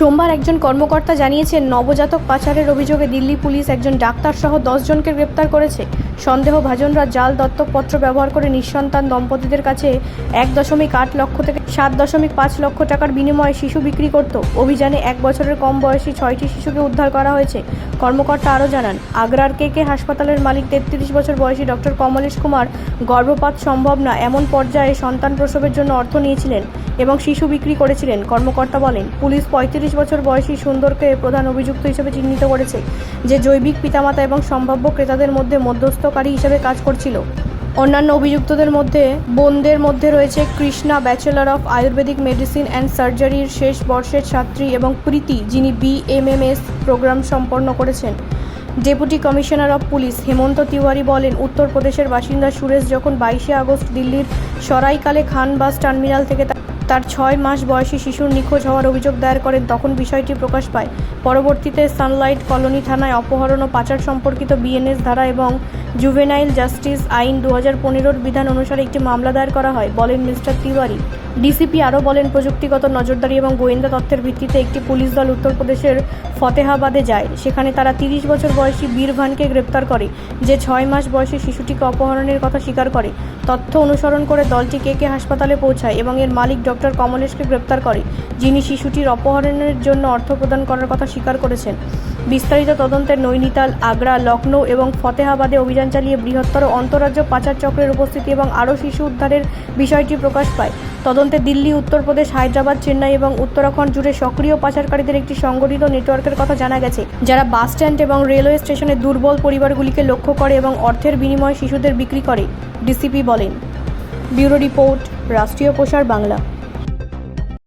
সোমবার একজন কর্মকর্তা জানিয়েছেন, নবজাতক পাচারের অভিযোগে দিল্লি পুলিশ একজন ডাক্তার সহ 10 জনকে গ্রেপ্তার করেছে। সন্দেহভাজনরা জাল দত্তকপত্র ব্যবহার করে নিঃসন্তান দম্পতিদের কাছে 1.8 লক্ষ থেকে 7.5 লক্ষ টাকার বিনিময়ে শিশু বিক্রি করত। অভিযানে 1 বছরের কম বয়সী 6টি শিশুকে উদ্ধার করা হয়েছে। কর্মকর্তা আরও জানান, আগ্রার কেকে হাসপাতালের মালিক 33 বছর বয়সী ডক্টর কমলেশ কুমার গর্ভপাত সম্ভব না এমন পর্যায়ে সন্তান প্রসবের জন্য অর্থ নিয়েছিলেন এবং শিশু বিক্রি করেছিলেন। কর্মকর্তা বলেন, পুলিশ 35 বছর বয়সী সুন্দরকে প্রধান অভিযুক্ত হিসেবে চিহ্নিত করেছে, যে জৈবিক পিতামাতা এবং সম্ভাব্য ক্রেতাদের মধ্যে মধ্যস্থকারী হিসেবে কাজ করছিল। অন্যান্য অভিযুক্তদের মধ্যে বোনদের মধ্যে রয়েছে Krishna, bachelor of Ayurvedic medicine and সার্জারির শেষ বর্ষের ছাত্রী, এবং প্রীতি, যিনি BMMS প্রোগ্রাম সম্পন্ন করেছেন। ডেপুটি কমিশনার অফ পুলিশ হেমন্ত তিওয়ারি বলেন, উত্তরপ্রদেশের বাসিন্দা সুরেশ যখন 22 আগস্ট দিল্লির সরাইকালে খান বাস টার্মিনাল থেকে তার 6 মাস বয়সী শিশুর নিখোঁজ হওয়ার অভিযোগ দায়ের করেন, তখন বিষয়টি প্রকাশ পায়। পরবর্তীতে সানলাইট কলোনি থানায় অপহরণ ও পাচার সম্পর্কিত BNS ধারা এবং জুভেনাইল জাস্টিস আইন 2015-র বিধান অনুসারে একটি মামলা দায়ের করা হয়, বলেন মিস্টার তিওয়ারি। ডিসিপি আরও বলেন, প্রযুক্তিগত নজরদারি এবং গোয়েন্দা তথ্যের ভিত্তিতে একটি পুলিশ দল উত্তরপ্রদেশের ফতেহাবাদে যায়। সেখানে তারা 30 বছর বয়সী বীরভানকে গ্রেপ্তার করে, যে 6 মাস বয়সী শিশুটিকে অপহরণের কথা স্বীকার করে। তথ্য অনুসরণ করে দলটি কেকে হাসপাতালে পৌঁছায় এবং এর মালিক ডক্টর কমলেশকে গ্রেপ্তার করে, যিনি শিশুটির অপহরণের জন্য অর্থ প্রদান করার কথা স্বীকার করেছেন। বিস্তারিত তদন্তের নৈনিতাল, আগ্রা, লখনৌ এবং ফতেহাবাদে অভিযান চালিয়ে বৃহত্তর অন্তরাজ্য পাচার চক্রের উপস্থিতি এবং আরও শিশু উদ্ধারের বিষয়টি প্রকাশ পায়। তদন্তে দিল্লি, উত্তরপ্রদেশ, হায়দ্রাবাদ, চেন্নাই এবং উত্তরাখণ্ড জুড়ে সক্রিয় পাচারকারীদের একটি সংগঠিত নেটওয়ার্কের কথা জানা গেছে, যারা বাস স্ট্যান্ড এবং রেলওয়ে স্টেশনে দুর্বল পরিবারগুলিকে লক্ষ্য করে এবং অর্থের বিনিময়ে শিশুদের বিক্রি করে, ডিসিপি বলেন। ব্যুরো রিপোর্ট, রাষ্ট্রীয় প্রসার বাংলা।